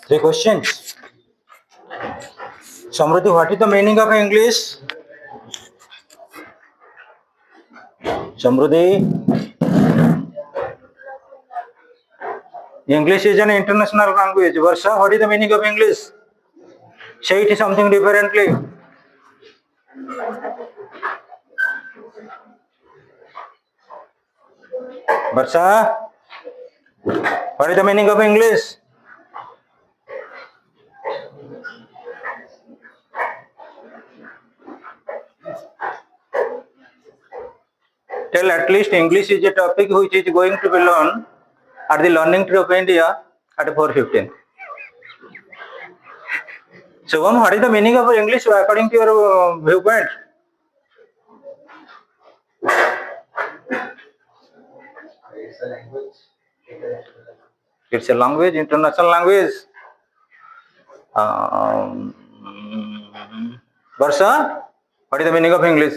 Three questions. Samruddhi, what is the meaning of English? Samruddhi, English is an international language. Varsha, what is the meaning of English? Say it something differently. Varsha, what is the meaning of English? Tell at least English is a topic which is going to be learned at the Learning Tree of India at 4:15. So, what is the meaning of English according to your viewpoint? It's a language, international language. Um, Varsha, what is the meaning of English?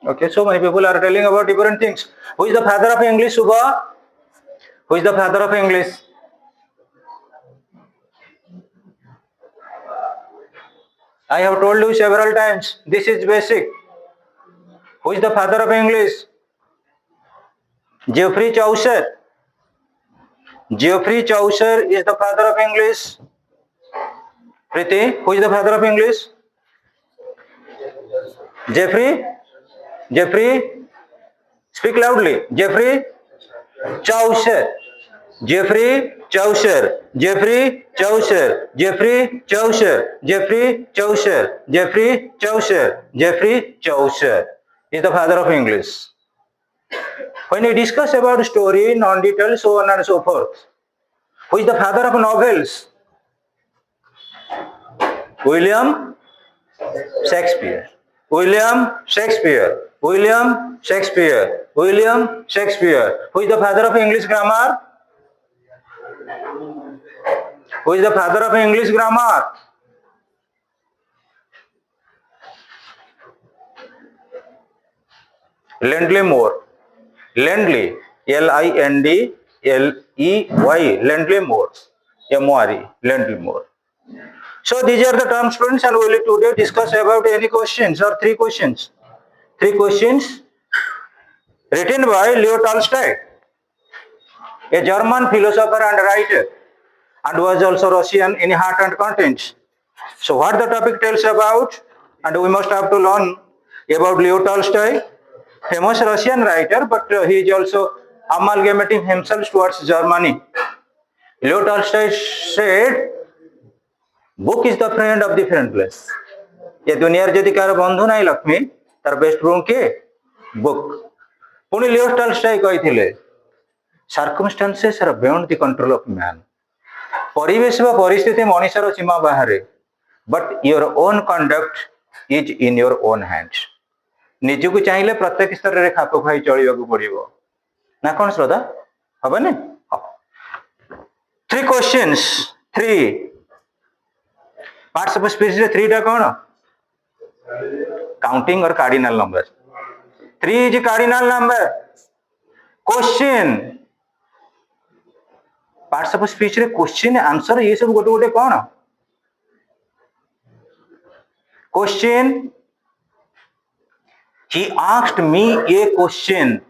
Okay, so many people are telling about different things. Who is the father of English, Subha? Who is the father of English? I have told you several times. This is basic. Who is the father of English? Geoffrey Chaucer. Geoffrey Chaucer is the father of English. Priti, who is the father of English? Geoffrey? Geoffrey? Speak loudly. Geoffrey Chaucer. Geoffrey Chaucer. Geoffrey Chaucer. Geoffrey Chaucer. Geoffrey Chaucer. Geoffrey Chaucer. Geoffrey Chaucer is the father of English. When we discuss about story, non-detail, so on and so forth, who is the father of novels? William Shakespeare. William Shakespeare. William Shakespeare. William Shakespeare. Who is the father of English grammar? Who is the father of English grammar? Lindley Moore. Lindley. Lindley. Lindley Moore. M-O-R-E. Lindley Moore. So these are the terms, students, and we will today discuss about any questions or three questions. Three questions written by Leo Tolstoy, a German philosopher and writer, and was also Russian in heart and content. So what the topic tells about, and we must have to learn about Leo Tolstoy, famous Russian writer, but he is also amalgamating himself towards Germany. Leo Tolstoy said, book is the friend of the friendless. ये दुनियार जदि car बंधु नहीं लक्ष्मी तार best friend के book. पुणी Leo Tolstoy कहिथिले circumstances are beyond the control of man. परिवेश व परिस्थिति मनुष्यर सीमा बाहर, but your own conduct is in your own hands. निजको चाहिए प्रत्येक स्तर में खाप खाई चलवाक पड़ो ना कौन श्रद्धा हेनी. Three questions, three parts of speech रे थ्री टा कौन? काउंटिंग और cardinal number. Three is cardinal number. Question parts of speech रे क्वेश्चन आंसर ये सब गोटे गोटे कौन? Question, he asked me a question.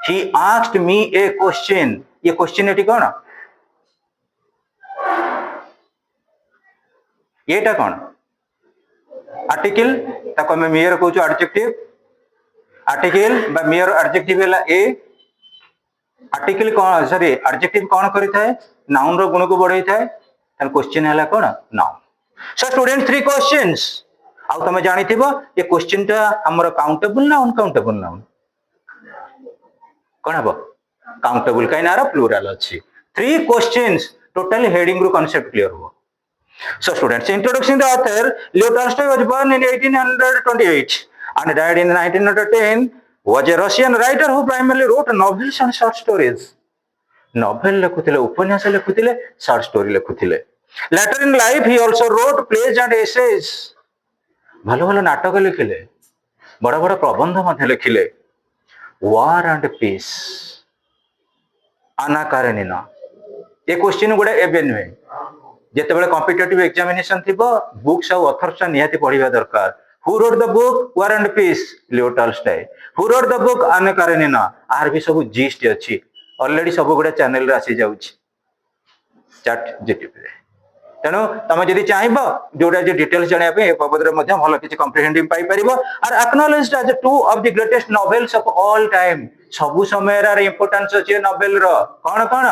He asked me a question. ये क्वेश्चन एटी कौन? येटा कौन? आर्टिकल ताको मैं मेयर कहूँ एडजेक्टिव. आर्टिकल बा मेयर एडजेक्टिव है ए. आर्टिकल कौन, सॉरी एडजेक्टिव कौन करिथाय? नाउन रो गुण को बढ़ाई थाए. तन क्वेश्चन हैला कौन? Noun. So student three questions. आउ तमे जानि थिबो ये क्वेश्चन टा हमर काउंटेबल ना अनकाउंटेबल नाउन? कौन हबो? काउंटेबल काई नारा प्लूरल अछि. थ्री क्वेश्चंस टोटल हेडिंग रो कांसेप्ट क्लियर हो. So students, introducing the author, Leo Tolstoy was born in 1828 and died in 1910. Was a Russian writer who primarily wrote novels and short stories. Novel लेखुथिले, उपन्यास लेखुथिले, short story लेखुथिले. Later in life, he also wrote plays and essays. भलो भलो नाटक लिखिले, बड़ बड़ प्रबंध मध्य लिखिले. war and peace. Anna Karenina. ये question गुड़ा एबे नुहे जितेबाला कॉम्पिटिटिव एग्जामिनेशन थी बुक्स और ऑथर्स निहाती पढ़िबा दरकार. Who wrote the book War and Peace? Leo Tolstoy. Who wrote the book Anna Karenina? आर भी सब जीस्ट अच्छी ऑलरेडी सब गुड़ा चैनल रे आसी जाउछि चैट जीटीपी रे. तेणु तुम जदि चाहब जोटा जो डिटेल्स जाना बाबद भल किसी comprehensive paper are acknowledged as two of the greatest novels of all time. सबु समय इंपोर्टेंस अच्छे नॉवेल रो कौन कौन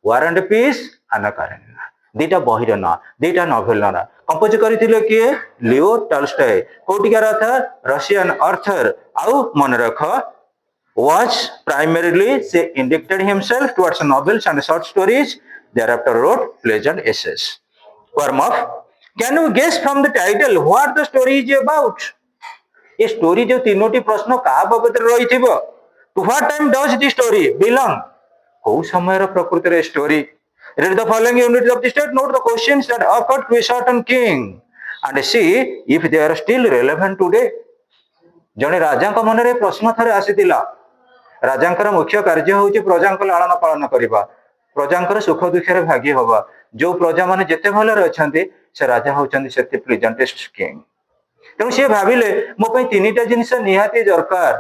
वार एंड पीस आना कारेनिना. दीटा बहिर ना दीटा नॉवेल ना कंपोज करथिले किए लियो टॉल्स्टॉय. कोटिकार था रशियन ऑथर आउ मन रख was primarily say indicted himself towards novels and short stories. Thereafter wrote plays and essays. Warm up. Can you guess from the title what the story is about? ये story जो तीनोटी प्रश्न कहा बाबत रही थी to what time does the story belong को समय रो प्रकृति रे story. Read the following units of the state. Note the questions that occurred to a certain king and see if they are still relevant today. जने राजा का मन रे प्रश्न थरे आसीतिला. राजांकर मुख्य कार्य होउची प्रजांक लालन पालन करिबा. प्रजांकर सुख दुखरे भागी होबा. जो प्रजा माने जेते भलरे अछंती से राजा होउचंती सेते प्रेजेंटेस्ट किंग. तेणु से भाविले मो पई तीनिटा जिनिस निहाती दरकार.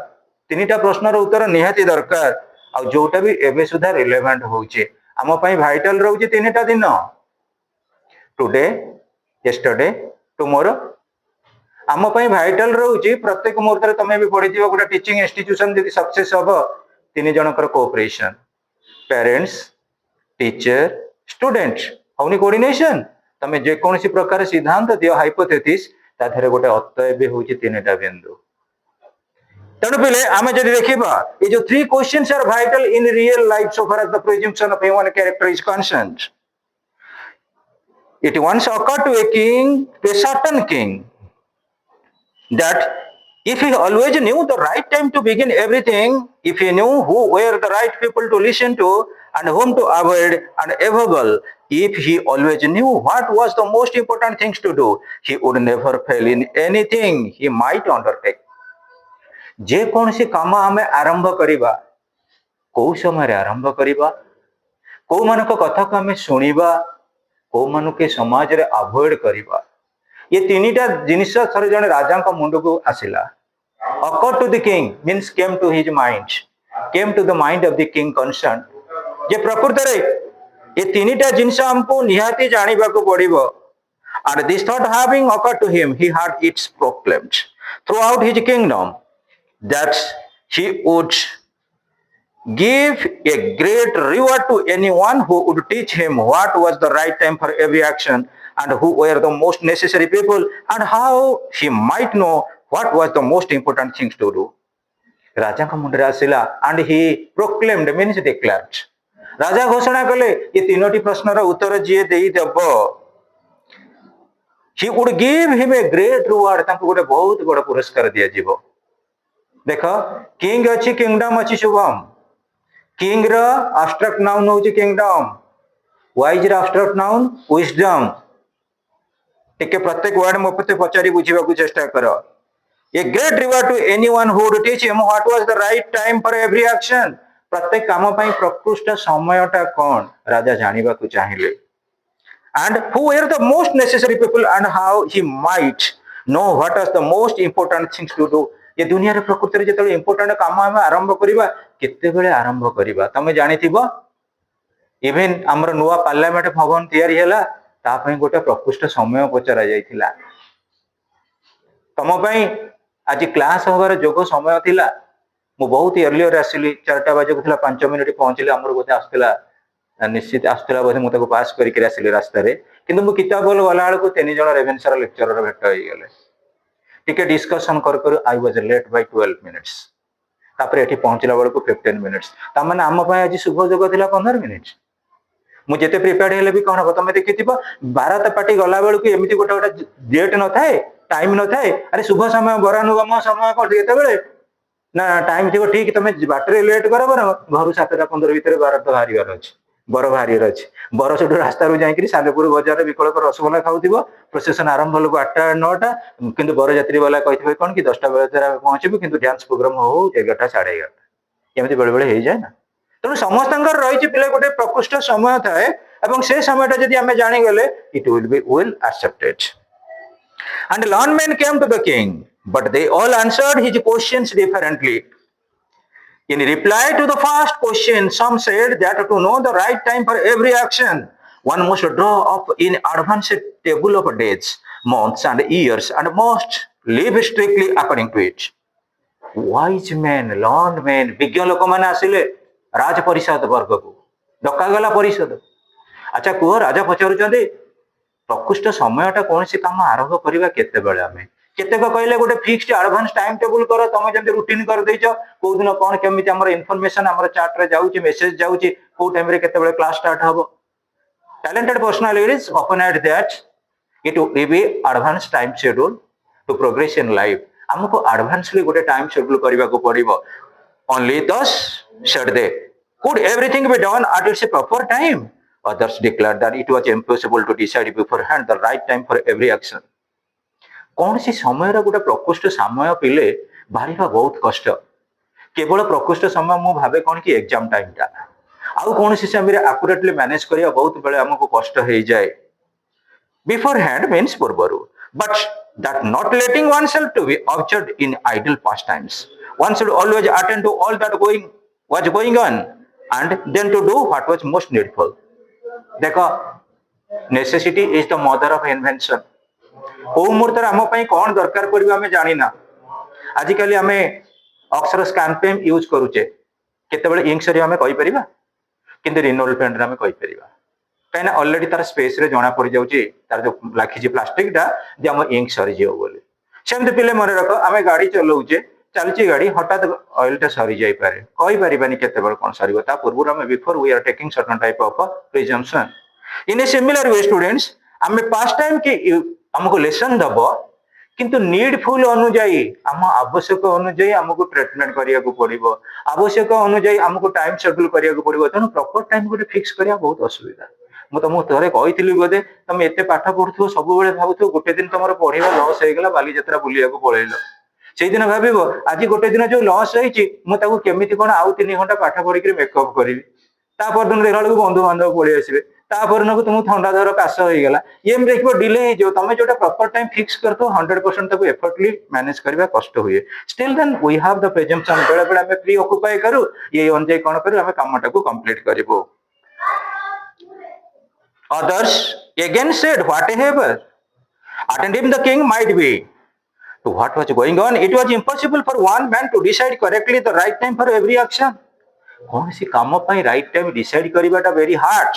तीनिटा प्रश्नर उत्तर निहाती दरकार आ जोटा भी एबे सुधा रिलेवेंट होउची आम पई वाइटल रहउची तीनिटा दिन टुडे यस्टरडे टुमारो. आम पई वाइटल रहउची प्रत्येक मुहूर्त रे तमे भी पढि दियो गोटा टीचिंग इंस्टीट्यूशन जदी सक्सेस हो तीन जनकर कोऑपरेशन पेरेंट्स टीचर स्टूडेंट्स होनी कोऑर्डिनेशन तमे जे कोनसी प्रकार सिद्धांत दियो हाइपोथेसिस ता धरे गोटे अतय भी होची तीनटा बिंदु. तेणु पिले आमे जदि देखिबा ये जो three questions are vital in real life so far as the presumption of human character is concerned. It once occurred to a king, to a certain king, that if he always knew the right time to begin everything, if he knew who were the right people to listen to and whom to avoid and avoid, if he always knew what was the most important things to do, he would never fail in anything he might undertake. जे कौन सी काम आमे आरंभ करिबा को समय रे आरंभ करिबा को मन को कथा को आमे सुनिबा को मन के समाज रे अवॉइड करिबा ये तीनिटा जिनिस थरे जने राजा का मुंड को आसिला. occurred to the king means came to his mind, came to the mind of the king concerned. जे प्रकृति रे ये तीनिटा जिनिस हमको निहाती जानिबा को पड़िबो. And this thought having occurred to him, he had it proclaimed throughout his kingdom that he would give a great reward to anyone who would teach him what was the right time for every action and who were the most necessary people and how he might know what was the most important things to do. राजा का मुंडरे आसिला and he proclaimed means declared. राजा घोषणा कले ये तीनोटी प्रश्नर उत्तर जिए देई देबो he would give him a great reward. तांको गोटे बहुत बड़ पुरस्कार दिया जीवो. देख किंग अच्छी किंगडम अच्छी शुभम. किंग रा एब्स्ट्रैक्ट नाउन होची किंगडम. वाइज रा एब्स्ट्रैक्ट नाउन विजडम. टिके प्रत्येक वर्ड मपते पचारी बुझीबा को चेष्टा करो. A great reward to anyone who would teach him what was the right time for every action. प्रत्येक काम पई प्रकृष्ट समयटा कोन राजा जानिबा को चाहिले. And who were the most necessary people and how he might know what was the most important things to do. ये दुनिया रे प्रकृति रे जेतले इंपोर्टेंट काम हम आरंभ करिबा केते बेले आरंभ करिबा तमे जानिथिबो. इवन हमर नुवा पार्लियामेंट भवन तयारी हैला ता पई गोटे प्रकृष्ट समय पचरा जायथिला. तम पई आज क्लास होबार जोग समय थिला. मु बहुत अर्लियर आसिली 4टा बजे को थिला 5 मिनिट पहुंचले हमर गोटे आस्थिला निश्चित आस्थिला बोधे मु ताको पास करिक आसिली रास्ता रे किंतु मु किताब बोल वाला को 3 जण रेवेन्सार लेक्चरर भेट होई गेले. टिके डिस्कशन कर I was late by 12 minutes. तापरे एठी पहुंचला बेल को 15 मिनिट्स. ता माने हम पय आज शुभ जोग थिला 15 मिनिट. मु जेते प्रिपेयर्ड हेले भी कोन हो तमे देखिथिबो भारत पार्टी गला बेल को एमिति गोटे गोटे डेट न थाए टाइम न थाए. अरे शुभ समय बरानुगम समय को केते बेले ना टाइम थिबो ठीक तमे बाटरे लेट करबो ना घर 7:15 भीतर भारत बाहरिबार अछि बर बाहरिबार अछि. बर सेठु रास्ता रो जाई करी सालेपुर बाजार विकल्प रसगोल्ला खाउथिबो. प्रोसेशन आरंभ होलो 8टा 9टा किंतु बर यात्री वाला कहिथिबे कोन कि 10टा बेले तेरा पहुंचबो किंतु डांस प्रोग्राम हो 11टा 11:30. केमती बेले बेले हो जाए ना तेणु समस्त रही पिले गोटे प्रकृष्ट समय थाए एवं से समयटा जदि आम जानीगले it will be well accepted and learned men came to the king but they all answered his questions differently. In reply to the first question, some said that to know the right time for every action, one must draw up in advance a table of days, months, and years, and must live strictly according to it. Wise men, learned men, विज्ञ लोक मैंने आसिले राज परिषद वर्ग को डकागला परिषद. अच्छा कुह राजा पचारुचंदी प्रकृष्ट समयटा कौन सी काम आरंभ करवा केतेबेले आमे केतेक कहले गोटे फिक्स्ड एडवांस टाइम टेबल कर तुम जमी रुटीन कर देछ को दिन कौन केमिति हमर इन्फॉर्मेशन हमर चैट रे जाउची मेसेज जाउची को टाइम रे केतेबेले क्लास स्टार्ट हबो. Talented personalities often at that it will be advance time schedule to progress in life. हमको एडवांसली गोटे टाइम शेड्यूल करबा को पड़िबो. Only thus said they could everything be done at its proper time. Others declared that it was impossible to decide beforehand the right time for every action. कौन सी समय गोटे प्रकृष्ट समय पिले बाहर बहुत कष्ट केवल प्रकृष्ट समय मु भावे कौन कि एग्जाम टाइम टा आउ कौन सी समय एक्यूरेटली मैनेज करिया बहुत बेले हमको कष्ट हो जाए बिफोर हैंड मीन्स पूर्वर but that not letting oneself to be absorbed in idle pastimes. One should always attend to all that was going on and then to do what was most needful. देखो necessity is the mother of invention. को मुहूर्त आम कौन दरकार पड़ो आम जानी ना. आजिकल आम अक्षर स्कान पेन यूज करुचे केते इंक सरी आम कहीपर कि रिनोल पेन आम कहीपर कहीं अलरेडी तार स्पेस रे जना पड़ जाऊँगी तार जो लाखी प्लास्टिक टा जे आम इंक सरीज बोली सेमती पिले मन रख आम गाड़ी चलाऊे चलती गाड़ी हठात ऑयल टा सरी जाई पारे कहीपर केते कौन सर पूर्व आम before we are taking certain type of presumption. In a similar way students आम पास टाइम की आमको लेसन दब किंतु नीडफुल अनुजाई आम आवश्यक अनुजाई आमको ट्रीटमेंट करिया को पड़िबो आवश्यक अनुजाई आमको टाइम शेड्यूल करिया को पड़िबो तेणु प्रॉपर टाइम गोटे फिक्स करिया बहुत असुविधा. मु तुमको थोड़े कही बोधे तुम एत पाठ पढ़ुव सब भावुव गोटे दिन तुम पढ़ा लस हो बालीजात्रा बुलिया पलैल से दिन भाव आज गोटे दिन जो लस होमी कौन आउ 3 घंटा पाठ पढ़ी मेकअप करी तापर दिन देखा बेलू बंधु बांधव पलि आसवे तापर दिन तुम थंडा धर काश होगा ये देख डिले हो तुम जो प्रॉपर टाइम फिक्स कर 100% एफर्टली मैनेज करवा कष्ट हुए. Still then we have the presumption बेले बेले आम प्री ऑक्युपाई करूँ ये अनुजाई कौन करूँ आम कामटा को कंप्लीट करूँ. Others again said whatever attending the king might be to what was going on, it was impossible for one man to decide correctly the right time for every action. कौन सी काम पाई राइट टाइम डिसाइड करवाटा very hard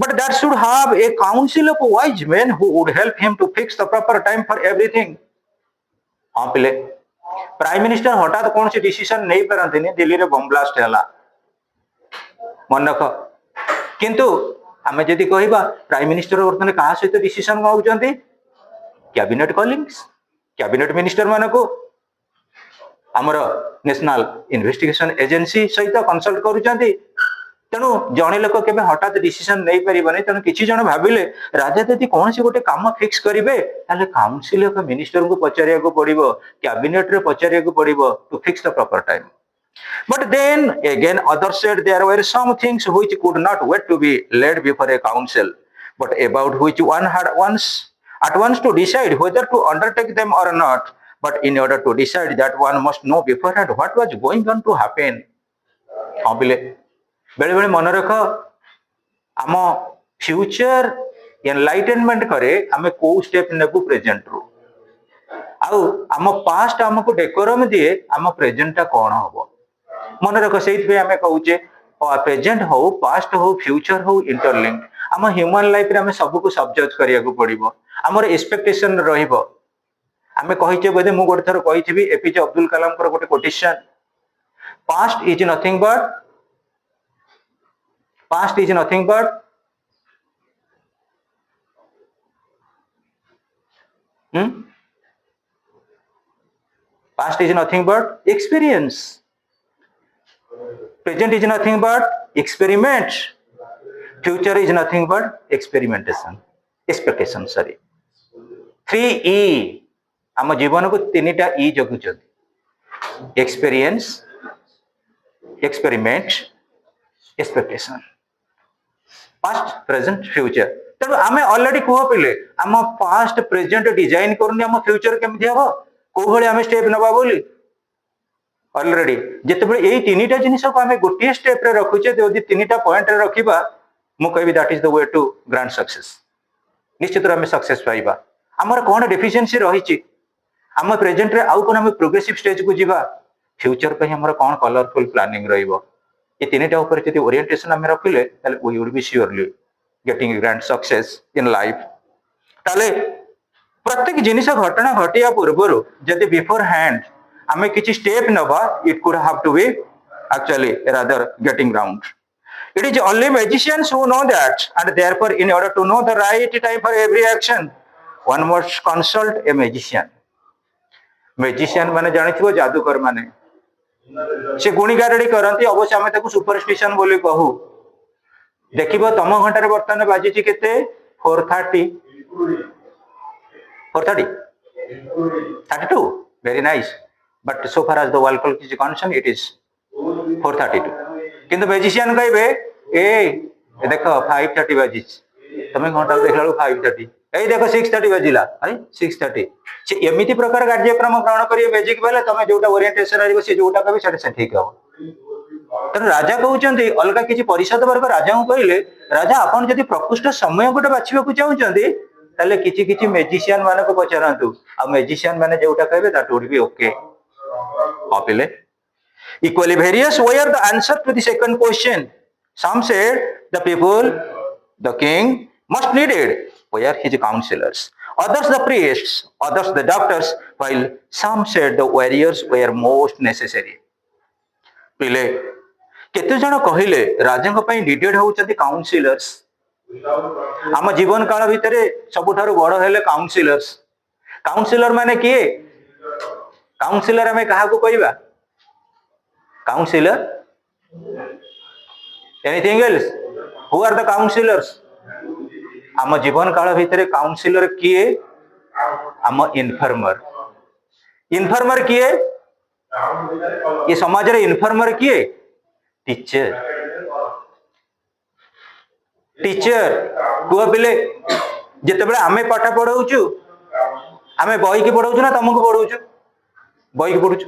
but that should have a council of wise men who would help him to fix the proper time for everything. हाँ पिले prime minister हठात कौन सी decision नहीं पारती दिल्ली में बम ब्लास्ट है मन रख किंतु आम जदि कह प्राइम मिनिस्टर बर्तमान क्या सहित डिसीजन नौकरी कैबिनेट कलिंग्स कैबिनेट मिनिस्टर मान को आमर नेशनल इन्वेस्टिगेशन एजेंसी सहित कंसल्ट करुँच तेणु जड़े लोक के हठात डिसीजन नहीं पारे तेणु किसी जन भाविले राजा यदि कौन से गोटे काम फिक्स करेंगे काउंसिल ऑफ मिनिस्टर को पचारिया को पड़ो कैबिनेट रे पचारिया को पड़ो to fix the proper time. But then again others said there were some things which could not wait to be laid before a council, but about which one had at once to decide whether to undertake them or not. But in order to decide that one must know beforehand what was going on to happen. हाँ पिले बेले बेले मन रख आम future enlightenment करे आम को स्टेप नेबू प्रेजेंट रू आउ आम पास्ट आमको डेकोरम दिए आम प्रेजेंटा कौन हम मन रख से आम कहे प्रेजेंट हो पास्ट हो फ्यूचर हो इंटरलिंक आम ह्यूमन लाइफ रे आम सबको सब्जेक्ट करिया को पड़िबो आमर एक्सपेक्टेशन रहिबो. आम कहिचे बोधे मु गोटे थर कही एपीजे अब्दुल कलाम गोटे quotation past is nothing but past is nothing but experience, present is nothing but experiment, future is nothing but experimentation, expectation. Sorry, 3E आम जीवन को 3टा E जगुचंती experience experiment, expectation. Past, present, future. तेणु आम already कह पे आम पास्ट प्रेजेंट डिजाइन करनी आम फ्यूचर केमती हम कौ भाई आम स्टेप नवा बोली अलरेडी जिते यही तीन टा जिन को आम गोटे स्टेप रे रखुचे जदि तीन टा पॉइंट रे रखिबा मु कहबी that is the way to grand success निश्चित आम सक्सेस पाइबा आमर कौन डेफिशिएंसी रही आम प्रेजेंट रे आउ कौन आम प्रोग्रेसिव स्टेज को जीवा फ्यूचर पे हमर कौन कलरफुल प्लानिंग रहिबो ये तीन टा ऊपर जदि ओरिएंटेशन आम रखिले ताले we would be surely getting grand success in life ताले प्रत्येक जिनिस घटना घटिया पूर्व जदि बिफोर हैंड आम किसी स्टेप नवा it could have to be actually rather getting round it is only magicians who know that and therefore in order to know the right time for every action one must consult a magician माने जानिथिबो जादूकर माने से गुणीगारेडी करती अवश्य आम superstition बोली कहू देखिबो तम घंटा रे वर्तमान बाजी केते 430 32 very nice but so far as the wall clock is concerned it is 432 किंतु मैजिशियन कहबे ए देखो 530 बाजी तमे घंटा देखला 530 ए देखो 630 बाजिला अरे 630 से एमिति प्रकार कार्यक्रम ग्रहण करिए मैजिक बेले तमे जोटा ओरिएंटेशन आइबो से जोटा कहबे सेटा ठीक हो तेणु राजा कहते अलग किसी परिषद वर्ग राजा को कहले राजा आपन जदि प्रकृष्ट समय गोटे बाछिबा चाहते ताले किछि मैजिशियन मान को पचारतु आ मैजिशियन माने जोटा कहबे दैट वुड बी ओके अपिले equally various were the answer to the second question some said the people the king must needed were his counselors others the priests others the doctors while some said the warriors were most necessary पिले केते जण कहिले राजा needed होउछथि councillors आम जीवन काल भितर सबुठारु बड़ हेले काउंसिलर्स काउंसिलर माने किए काउंसिलर आमे काहा को कहबा councillor anything else who are the councillors आम जीवन काल भितर काउंसिलर किए आम इन्फॉर्मर इन्फॉर्मर किए ये समाज रे इन्फॉर्मर किए टीचर टीचर कुआ पिले जिते बड़े आमे पाठ पढ़ाऊचु आमे बही की पढ़ाऊचु ना तुमको पढ़ाऊचु बही की पढ़ुचु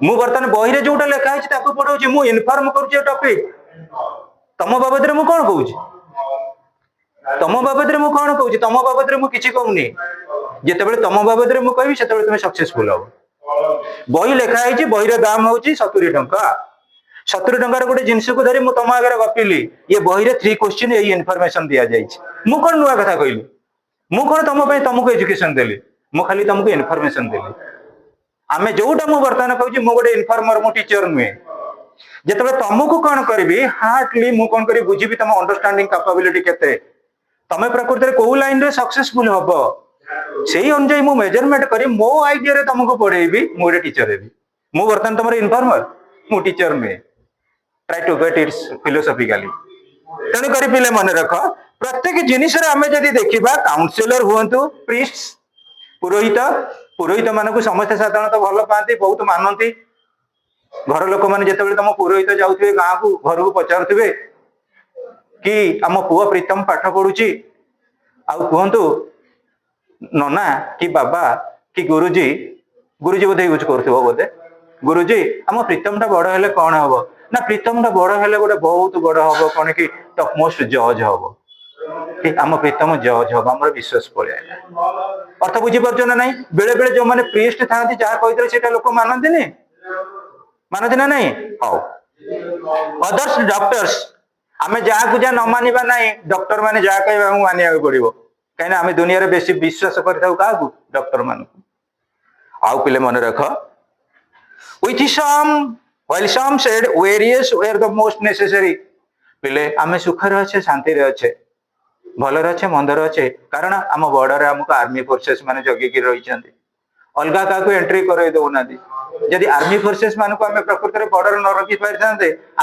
मु बर्तमान बही रे जोटा लिखा है ताको पढ़ाऊचु मु इन्फॉर्म करूची टॉपिक तम बाबद रे मु कोन कहूची तम बाबद रे मु कोन कहूची तम बाबद रे मु किछि कहूनी जिते बड़े तम बाबद रे मु कहबी सेते बड़े तुम सक्सेसफुल हो बही लिखा है बही रे दाम होची 70 टंका 70 टंकार गोटे जिनस को धरी तुम आगे गपिली ये बही रे 3 क्वेश्चन ये इनफॉरमेशन दिया जाइछि मु कोन नुआ कथा कहली मु कोन तुमको एजुकेशन देली मु खाली तुमको इनफॉरमेशन देली आमे जोटा मु वर्तमान कहूची मु गोटे इन्फॉर्मर मु टीचर नुए जेतबे तुमको कोन करबी हार्टली मु कोन करी बुझीबी तुम अंडरस्टैंडिंग कैपेबिलिटी केते तमे प्रकृति रे को लाइन रे सक्सेसफुल हबो सेही अनुसार मु मेजरमेंट करी मो आइडिया रे तुमको पढ़ेबी मु गोटे टीचर हेबी मु वर्तमान तुमर इन्फॉर्मर मु टीचर नुए try to get its philosophically तेणु करी पिले मन रख प्रत्येक जिनिस रे आमे जदि देखिबा काउंसिलर हुअंतु प्रीस्ट्स पुरोहित पुरोहित मानक समस्त साधारणतः भल पाती बहुत मानती घर लोक मैंने जिते तुम पुरोहित जाऊे गाँ को घर को पचारुवे कि आम पुआ प्रीतम पाठ पढ़ुची आउ कहतु नना कि बाबा कि गुरुजी गुरुजी बोधे यूज करुव बोधे गुरुजी आम प्रीतम टा बड़ हेले कौन हम ना प्रीतम टा बड़ हेले गोटे बहुत बड़ हम कौन कि टॉप मोस्ट जज हम आम प्रीतम जज हम आम विश्वास पड़ेगा अर्थ बुझी पार्छ ना नहीं बेले बेले जो मैंने प्रीस्ट था जहाँ कहते लोक मानती ना नहीं हाउ अदर्स डॉक्टर्स आमे जहाँ को जहाँ न मानिबा नहीं डॉक्टर माने जहाँ कह मानिया पड़ो कहीं आम दुनिया रे बेसी विश्वास करता क्या डॉक्टर मान आउ पिले मन रख which some while some said various were the most necessary पिले आमे सुख रे अच्छे शांति रे अच्छे भल रे अच्छे मंद रे अच्छे कारण आम बॉर्डर आमको आर्मी फोर्सेस माने जगिकी रही अलग क्या एंट्री कर दौना जदि आर्मी फोर्सेस मान को आम प्रकृति में बॉर्डर न रखी पारि था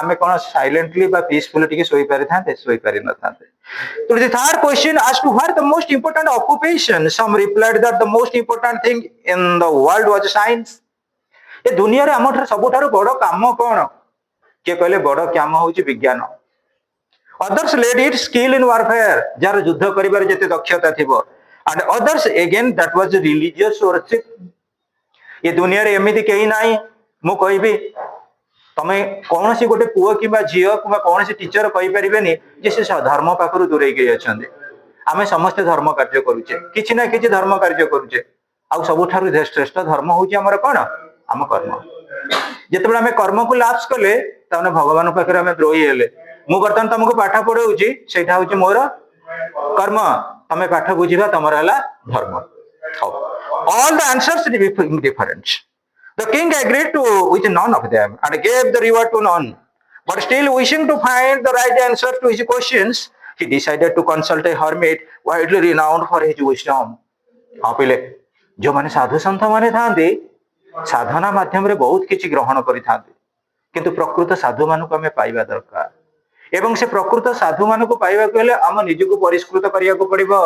आम कौन साइलेंटली पीसफुली टिके सोई पारि था सोई पारि न था तो the third question as to what the most important occupation some replied that the most important thing in the world was science ए दुनिया रे हमठार सबुठार बड़ काम कौन किए कहले बड़ काम हूँ विज्ञान others led it skill in warfare जार युद्ध करिबार जते दक्षता थिबो and others again that was religious worship ये दुनिया रे एमिति केही नाही मु कहबी तमे कौन सी गोटे पुओ कि झील कि कौन टीचर कही पारे जे से धर्म पाखर दूरे गई अच्छा आम समस्ते धर्म कार्य करुचे कि ना कि धर्म कार्य करुचे आउ सबुठारु श्रेष्ठ धर्म हूँ आमर कौन आम कर्म जिते आम कर्म को लाप्स कले तमें भगवान पाखे आम द्रोही हेले मु बर्तमान तुमको पाठ पढ़ाऊँगी से मोर कर्म तमें पाठ बुझा तुमर है धर्म all the answers different The king agreed to with none of them and gave the reward to none. But still wishing to find the right answer to his questions, he decided to consult a hermit widely renowned for his wisdom. हाँ पहले जो माने साधु संत माने थांदे साधना माध्यम रे बहुत किछि ग्रहण करि थांदे किंतु प्रकृत साधु मानु को हमें पाइबा दरकार एवं से प्रकृत साधु मानु को पाइबा को हेले हम निज को परिष्कृत करिया को पड़िबो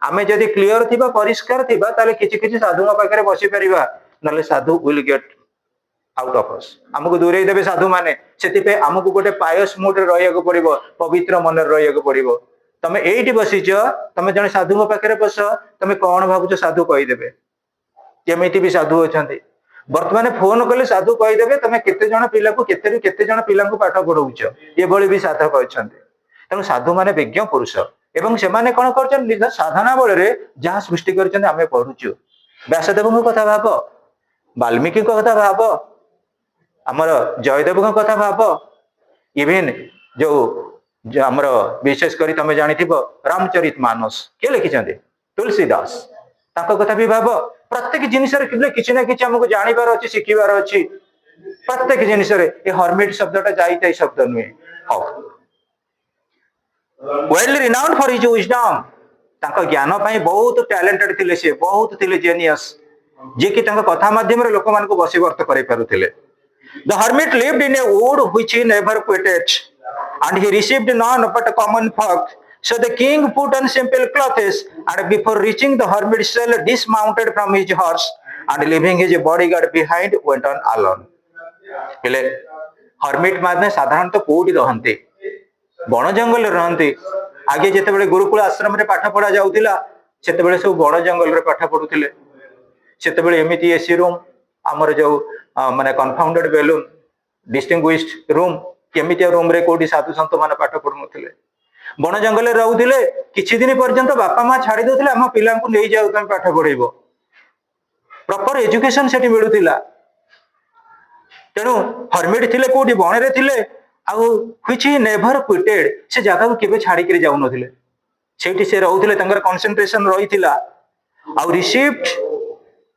आमे जदी क्लियर थिबा परिष्कार थिबा ताले किछि किछि साधु पाखरे बसी परिबा नले साधु will get out of us हमको दूरे देबे साधु माने सेति पे हमको गोटे पायस मूड रे रहिया को पड़िबो पवित्र मन रे रहिया को पड़िबो तमे एइटी बसिच तमे जने साधु पाखरे बस तमे कोन भाबुछ साधु कहि देबे एमिति भी साधु अछंती वर्तमान फोन कले साधु कहि देबे तमे केते जण पिला को केते जण पिला को पाठ पढौछ ए भली भी साधक अछंती तनु साधु माने विज्ञ पुरुष एवं से माने कोन करछन निज साधना बळ रे जहा सृष्टि करछन आमे पढुछु व्यासदेव को कथा भाब वाल्मीकि कथा भाव आमर जयदेव कथा भाव इवेन जो आमर विशेष करी तमे जानी रामचरित मानस किए लिखिं तुलसीदास कथा भी भाव प्रत्येक जिनिस किसी ना कि आमको जानिबार अच्छी शिखिबार अच्छी प्रत्येक जिनिस हर्मिट शब्दटा जाई शब्द नुहे well renowned for his wisdom ज्ञान बहुत टैलेंटेड थिले से बहुत थिले जेनियस जे कि कथा माध्यम लोक मान बसीवर्त करें The hermit lived in a wood which he never quitted, and he received none but common folk. So the king put on simple clothes, and before reaching the hermit's cell, dismounted from his horse, and leaving his bodyguard behind, went on alone. हेले hermit माने साधारणतः कोठी रहंते बण जंगल रहंते आगे जेते बेले गुरुकुल आश्रम रे पाठ पढ़ा जाउतिला सेते बेले सब बण जंगल रे पाठ पढुतिले सेते बेले एमिति एसी रूम आमर जो माने कन्फाउंडेड बेलून डिस्टिंग्विश्ड रूम केमितिया रूम रे कोठी साधु संत माने पाठ पढुनथिले बण जंगल रे रहउथिले किछि दिन पर्यंत बापा मां छाडी दोथिले हम पिला को नै जाउ तमे पाठ पढैबो प्रॉपर एजुकेशन सेठी मिलुथिला तेणु हर्मिट थिले कोठी बण रे थिले आउ व्हिच ही नेवर क्विटेड से जगह को केबे छाडी के जाउ नथिले सेठी से रहउथिले तंगर कंसंट्रेशन रहिथिला आउ received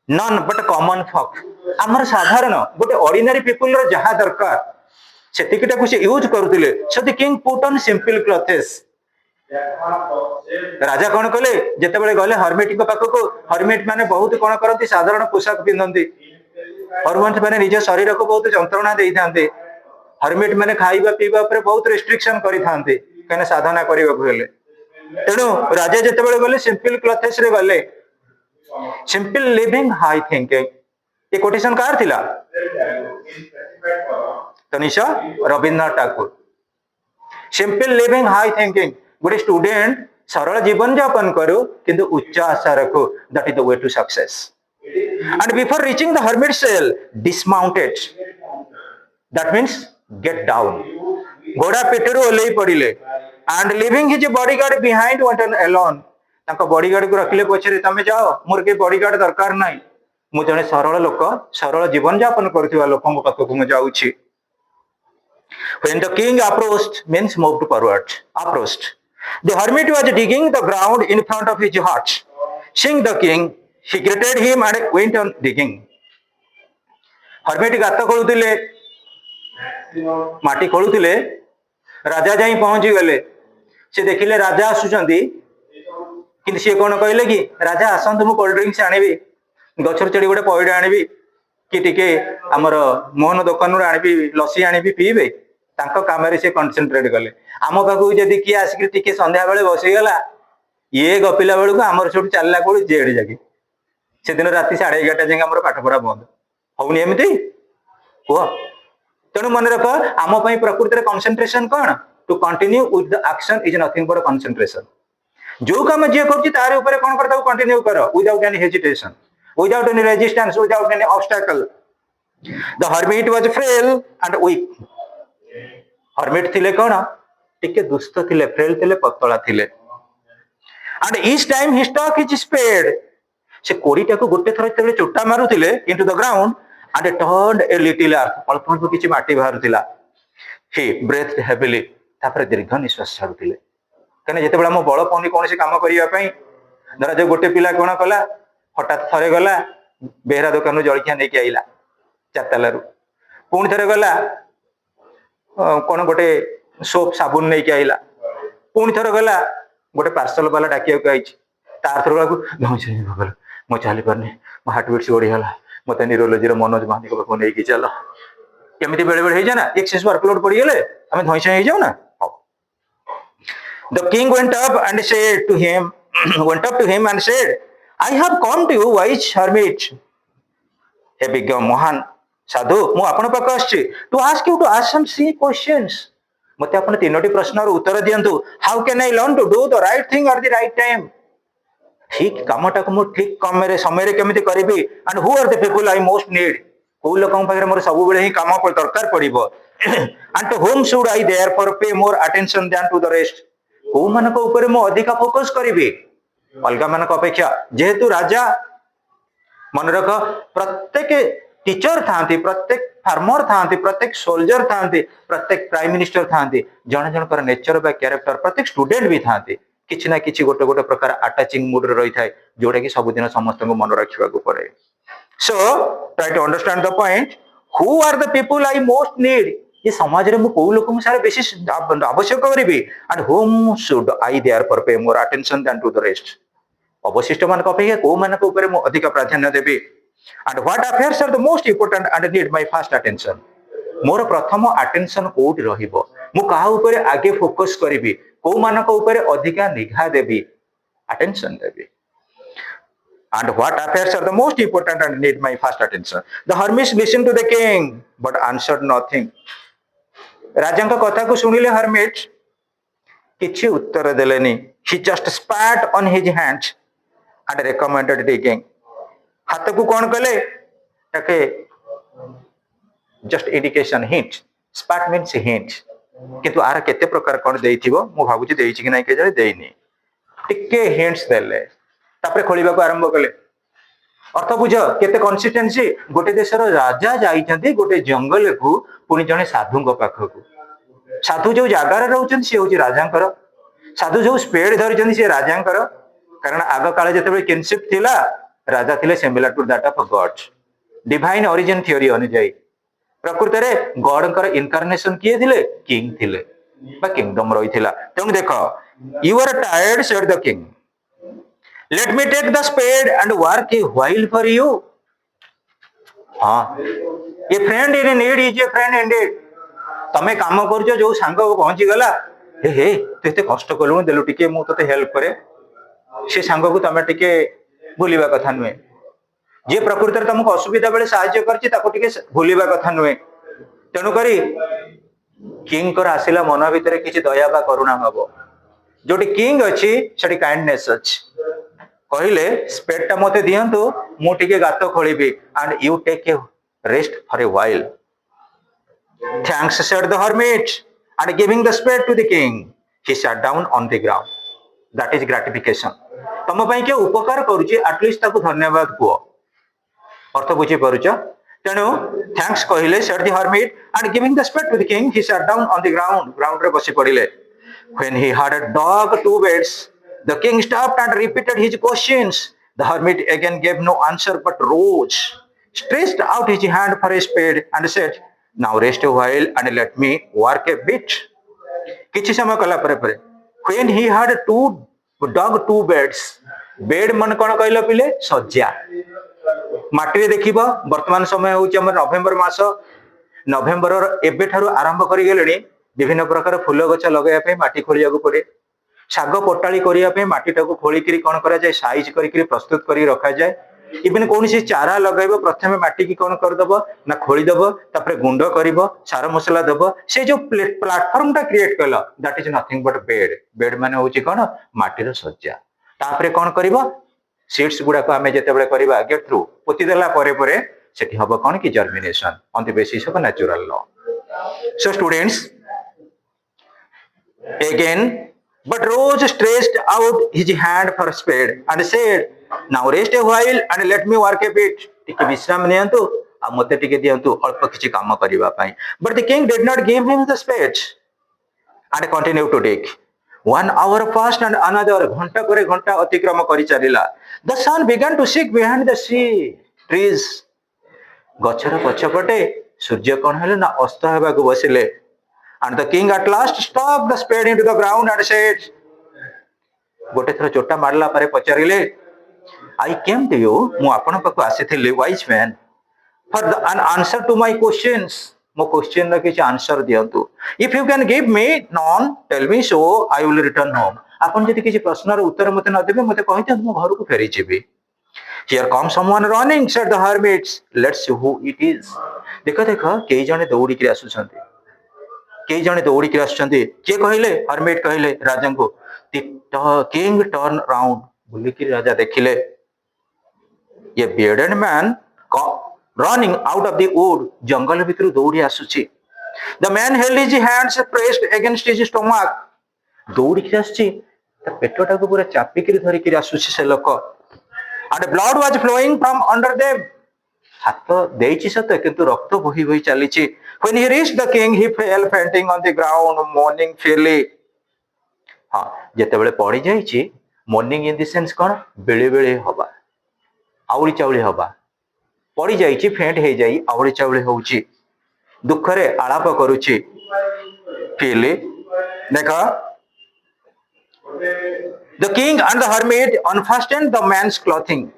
none but common folk आमर साधारण गोटे ऑर्डिनरी पीपल रो जहा दरकार सेतिकिटा को से यूज करथिले so the king put on simple clothes राजा कोन कले जते बेले गले हर्मिट को पाखो को हर्मिट माने बहुत कोन करंती साधारण पोशाक पिंदंती हर्मिट माने निज शरीर को बहुत जंत्रणा देई थांते हर्मिट माने खाइबा पीबा पर बहुत रेस्ट्रिक्शन करि थांते कने साधना करिबा को हेले तेनु राजा जते बेले गले सिंपल क्लॉथेस रे गले सिंपल लिविंग हाई थिंकिंग ये कोटेशन कार थिला तनिषा Rabindranath Thakur simple living high thinking गोटे स्टूडेंट सरल जीवन यापन करू किंतु उच्च आशा रखो that is the way to success and before reaching the hermit cell dismounted that means get down घोड़ा पेटरू ओल्लै पड़िले and living his bodyguard behind went on alone bodyguard को रखिले पछरे तमे जाओ मोर के बॉडीगार्ड दरकार नाही मु जने सरल लोक सरल जीवन यापन करथिबा लोकन पाखक मु जाउछि when the king approached means moved forward approached the hermit was digging the ground in front of his hut seeing the king he greeted him and went on digging hermit गात खोलुतिले माटी खोलुतिले राजा जाई पहुंची गले से देखिले राजा आसुचंदी किंतु सी कौन कहले कि राजा आसतु मु कोल्ड ड्रिंक्स आनिबी गछर चढ़ी गोटे पइड आनिबी कि टिके आमर मोहन दुकान रू आनिबी लस्सी आनिबी पीबे तांको काम रे से कंसंट्रेट कले आम पाखु जदि किए आसिक टिके संध्या बेले बसीगला ये गपिला बेलू आमर सब चलला कोड़ी जेड जाके से दिन राति 11:30 जाए आमर पाठ पढ़ा बंद हौनी एमती कुह तेणु मन रख आम प्रकृति कंसंट्रेशन कौन to continue with the action is nothing but concentration जो काम जी कर कौन कर कंटिन्यू कर without any hesitation without any resistance without any obstacle the hermit was frail and weak hermit थिले कौन टिके दुष्ट थिले फ्रेल थिले पतला थिले and each time he stuck his spade से कोड़ीटा को गोटे थर जो चोटा मारुले into the ground and turned a little earth अल्प अल्प किछि माटी बाहरुला ही ब्रेथ हेविली तापर दीर्घ निश्वास छाड़ुले कहीं जिते बड़ा मो बल पाऊनी कौन कम करने धर जो गोटे पिला कौन कला हठात थरे गला बेहरा दुकान जलखिया नहीं आईला चारतालू पुणी थे गला कौन गोटे सोप साबुन नहीं आईला पुणी थर गला गोटे पार्सल वाला डाकिया आई तार थर गला मो चली पारनी मो हार्ट बीट बढ़ीगला मत न्यूरोलोजी मनोज महांती पाक नहीं चल केमी बेले बेले हो ना एक्सेस वर्कलोड पड़गले आम धईस हो जाऊ ना The king went up to him and said, I have come to you, wise hermit. हे विज्ञ महान साधु मु आपण पाक आछि to ask you to ask some 3 questions मते आपण तीनोटी प्रश्नर उत्तर दियंतु how can I learn to do the right thing at the right time ठीक कामटा को मु ठीक समय रे केमिति करबी and who are the people I most need को लोकन पाखरे मोर सब बेले ही काम पर दरकार पड़िबो and to whom should I therefore pay more attention than to the rest को मानक ऊपर मु अधिका फोकस करी अलग मानक अपेक्षा जेहेतु राजा मन रख प्रत्येक टीचर था प्रत्येक फार्मर था प्रत्येक सोल्जर था प्रत्येक प्राइम मिनिस्टर था जन जनकर नेचर बा कैरेक्टर प्रत्येक स्टूडेंट भी था किसी ना किसी गोटे गोटे प्रकार अटैचिंग मूड रही था जोटा कि सबुदिन समस्त मन रखा पड़े so try to understand the point who are the people I most need ये समाज रे मु को लोक सारे बेसी आवश्यक करिबी and whom should I therefore pay more attention than to the rest अवशिष्ट मान अपेक्षा को मानक ऊपर मु अधिक प्राधान्य देबी and what affairs are the most important and need my first attention मोर प्रथम अटेंशन कोड रहिबो मु काहा ऊपर आगे फोकस करिबी को मानक ऊपर अधिक निगाह देबी attention Devi and what affairs are the most important and need my fast attention the hermit listened to the king but answered nothing राजा कथा को सुनिले हर्मिट किछि उत्तर देलेनी he just spat on his hands and recommended digging हाथ को कौन कले ताके just indication hint spot means hint किंतु आर केते प्रकार कौन देइथिबो मु भाबुची देइछि कि नै के जाने देइनी टिके हिंट्स देले तापरे खोलिबा को आरंभ कले अर्थ बुझ केते कंसिस्टेंसी गोटे देशर राजा जाइछन्ती गोटे जंगल को पुनी जने साधु पाखक साधु जो जगार रहउछन से होची राजांकर साधु जो स्पेड धरिछन से राजांकर कारण आग काले जते किनशिप थिला राजा थिले similar to that of God divine origin theory अनुसार प्रकृति रे गॉड कर इनकार्नेशन किए थिले किंग थिले बा किंगडम रही थिला तेनु देखो you are tired said the king let me take the spade and work a while for you हाँ ये friend in need is a friend Indeed तमे काम करजो जो सांग पहुंची गला हे हे तते कष्ट कलु देलु टिके मु तते हेल्प करे से सांग को तमे टिके भूलिबा कथा नुए जे प्रकृति तुमको असुविधा बेले सहायता करछि ताको टिके भूलिबा कथा नुए तेनु करी किंग कर आसिला मन भीतर किछि दया बा करुणा हबो जोटी किंग अछि सेठी काइंडनेस अछि कहले स्पेडटा मते दियंतु मु टिके गातो खोलिबी and you take a rest for a while thanks said the hermit and giving the spade to the king he sat down on the ground that is gratification तम पई के उपकार करूची एटलीस्ट ताको धन्यवाद को अर्थ बुझी परुचा तेनु थैंक्स कहले said the hermit and giving the spade to the king he sat down on the ground रे बसी पड़िले when he had dug 2 beds the king stopped and repeated his questions the hermit again gave no answer but rose stretched out his hand for a spade and said now rest a while and let me work a bit किछि समय कला परे when he had dug 2 beds bed मन कोन कहलो पिले सज्जा माटी रे देखिबो वर्तमान समय होची हमर नवेम्बर मास नवेम्बर एबे थारु आरंभ करि गेलेनी विभिन्न प्रकार फूल गछ लगाया पे माटी खोलिया को पड़े शाग पटाली करिया पे माटी टाको खोली करी कोन करा जाय साइज करी प्रस्तुत करी रखा जाय इवन कौन सी चारा लगेब प्रथम माटी की कौन करदब ना खोलीदब तापर गुंड कर सार मसला दब से जो प्लाटफर्म टा क्रिएट कल that is nothing but bed bed माने होची कौन माटीर सज्जा तापर कौन कर सीड्स गुड़ाक आम जिते गेट थ्रू पोती देला सेठी हब कौन कि germination on the basis of natural law so students again but Rose stretched out his hand for spade and said now rest a while and let me work a bit टिके विश्राम नियंतु आ मते टिके दियंतु अल्प किछि काम करिवा पई but the king did not give him the spade and continued to dig 1 hour passed and another घंटा करे घंटा अतिक्रम करि चलिला the sun began to sink behind the trees गछर पछपटे सूर्य कोन हेले ना अस्त हेबा को बसिले and the king at last stuck the spade into the ground and said गोटे थर चोटा मारला पारे पचारिले I came to you मु आपण पाखु आसीथिली wise man for an answer to my questions मो क्वेश्चन र किछ answer दियंतु if you can give me none tell me so I will return home आपण जदि किछ प्रश्न र उत्तर मते न देबे मते कहिते मो घर को फेरी जेबी here comes someone running said the hermits let's see who it is देखो देखो केई जने दौड़ी के आसुछंती कई जने दौड़ी के आसुछंती के कहले हर्मिट कहले राजा को किंग टर्न राउंड बुली कि राजा देखिले ये bearded man running out of the wood जंगल भितर दौड़ी आसुची the man held his hands pressed against his stomach दौड़ी के आसुची त पेटटा को पूरा चापी के धरि के आसुची से लोक and blood was flowing from under them हाथ देइछि सत किंतु रक्त बही बही चलीछि when he reached the king he fell fainting on the ground mourning freely हां जेते बेले पड़ी जाइछि mourning in the sense कोन बेले बेले होबा आउरी चाउली होबा पड़ी जाइछि फेंट हे जाई आउरी चाउली होउछि दुख रे आलाप करूछि freely देखा the king and the hermit unfastened the man's clothing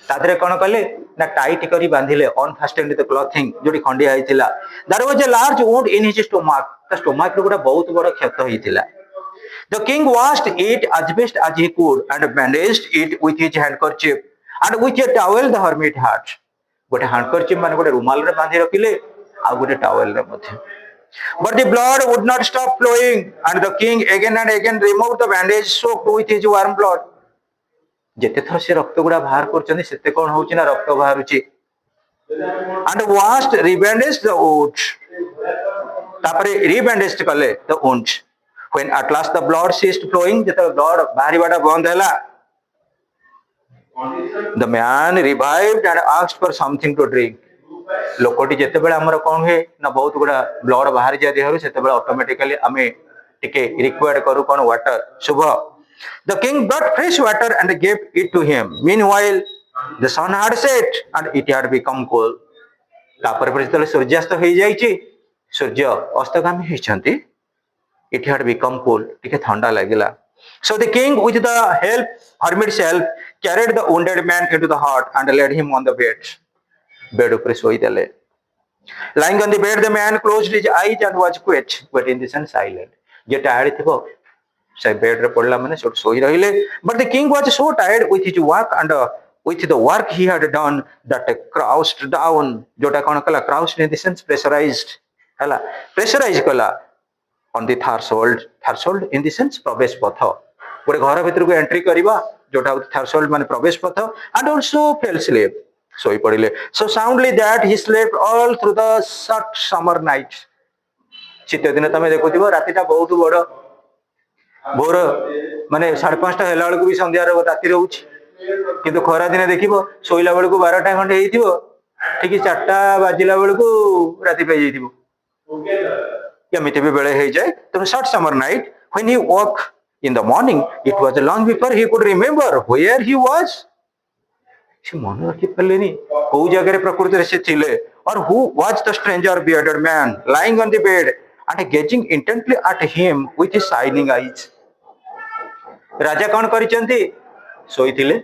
तादरे कोन कले ना टाइट करी बांधिले अनफास्टेंड द क्लॉथिंग जोडी खंडिया हितिला there was a large wound in his stomach the stomach रे गोटा बहुत बड़ क्षत हितिला the king washed it as best as he could and bandaged it with his handkerchief and with a towel the hermit had गोटे handkerchief माने गोटे रुमाल रे बांधी रखिले आ गोटे टॉवेल रे मध्ये but the blood would not stop flowing and the king again and again removed the bandage soaked with his warm blood जेते थर से रक्त गुडा बाहर करचनी सेते कोन होउची ना रक्त बाहरुची and washed rebandaged the wound तापरे rebandaged कले the wound when at last the blood ceased flowing जेते ब्लड बाहरी बाटा बंद हैला the man revived and asked for something to drink लोकोटी जेते बेले हमर कोन हे ना बहुत गुडा ब्लड बाहर जा देहरु सेते बेले ऑटोमेटिकली हमें टिके रिक्वायर्ड करू कोन वाटर शुभ The king brought fresh water and gave it to him. Meanwhile, the sun had set and it had become cool. तापर पर जतले सूर्यास्त हो जाईची सूर्य अस्तगामी होइछंती it had become cool टिके ठंडा लागिला so the king with the help hermit's help carried the wounded man into the hut and laid him on the bed ऊपर सोई देले lying on the bed the man closed his eyes and was quiet but in the sun silent जे tired थिबो से bed रे पड़ला माने सोई रहिले but the king was so tired with his work and with the work he had done that crouched down जोटा कोन कला crouched in the sense pressurized हला pressurized कला on the threshold in the sense प्रवेश पथ गोटे घर भीतर को एंट्री करबा जोटा threshold माने प्रवेश पथ and also fell asleep सोई पड़िले so soundly that he slept all through the short summer night शीत दिन तमे देखुथिबो रातिटा बहुत बड़ भोर माने 5:30 हेला बेलू भी संध्या राति रोच किंतु खरा दिन देखिबो सोइला बेलू 12टा खंडे हेइथिबो ठीक 4टा बाजिला बेलू राति पे जाइथिबो केमिति भी बेले हे जाय तो short summer night when he walk in the morning it was long before he could remember where he was से मन रखि पलेनी को जगह रे प्रकृति रे से थिले और who was the stranger bearded man lying on the bed and gazing intently at him with his shining eyes राजा कौन करिचंती सोईथिले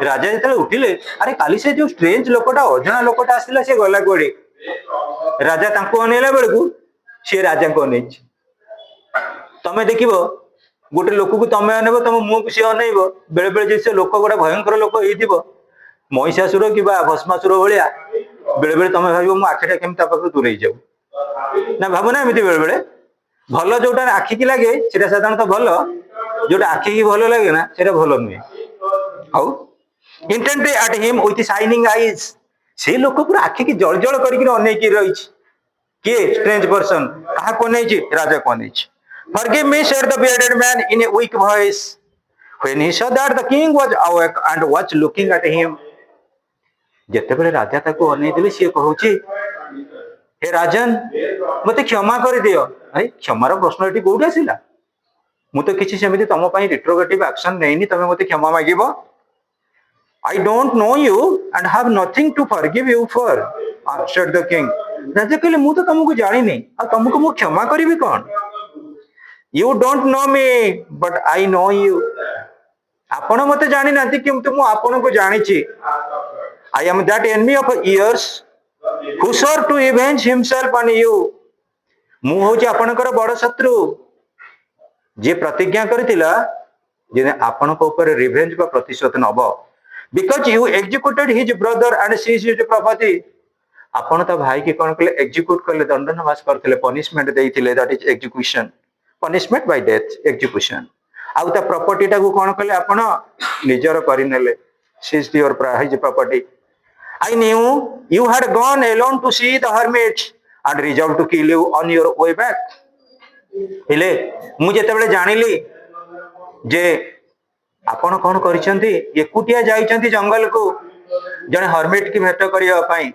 राजा जेतले उठिले अरे काली से जो स्ट्रेंज लोकटा अजना लोकटा आसिला से गला कोडी राजा तांको अनेला बेलकू से राजा को अनेच तमे देखिबो गोटे लोक को तमे अनेबो तम मुंह को से अनेइबो बेले बेले जे से लोक गोटा भयंकर लोक हेइथिबो महिषासुर कि भस्मासुर भाया बेले बेले तुम भाव मो आखिटा केमी दूरे जाऊ ना भावना एमती बेले बेले भल जोटा आखि की लगे से साधारणतः भल जोटा आखि की भल लगे ना से भल नुहे how intently at him with shining eyes से लोक पूरा आखि की जल जल करके अनेक रही किए स्ट्रेंज पर्सन कहा को नहीं राजा को नहीं Forgive me, said the bearded man in a weak voice. When he saw that the king was awake and was looking at him, ଯେତେବେଳେ ରାଜା ତାକୁ ଅନେଇଥିଲେ ସିଏ କହୁଛି हे राजन मते क्षमा कर दियो अरे क्षमार प्रश्न एटी कोउठी आसिला मु तो किछि सेमिति तम पई रिट्रोगेटिव एक्शन नेइनी तमे मते क्षमा मागिबो I don't know you and have nothing to forgive you for, answered the king. राजा कहले मु तो तुमको जानि नै आ तुमको मु क्षमा करिवि कोन You don't know me but I know you. आपण मते जानि नांती किंतु मु आपण को जानि छी. I am that enemy of years who swore to avenge himself on you. मु होची आपणकर बड़ शत्रु जे प्रतिज्ञा करथिला जे आपण को ऊपर रिवेंज का प्रतिशोध नबो because you executed his brother and seized his property. आपण त भाई के कोन कले एक्जिक्यूट करले दंडनवास करथिले पनिशमेंट देइथिले that is execution punishment by death execution आउ ता प्रॉपर्टी टा को कोन कले आपण निजर करिनेले seized your prize property I knew you had gone alone to see the hermit and resolved to kill you on your way back. हेले मु जेतेबेले जानिली जे आपण कोन करिसंती एकुटिया जाइचंती जंगल को जने हर्मिट की भेट करिया पई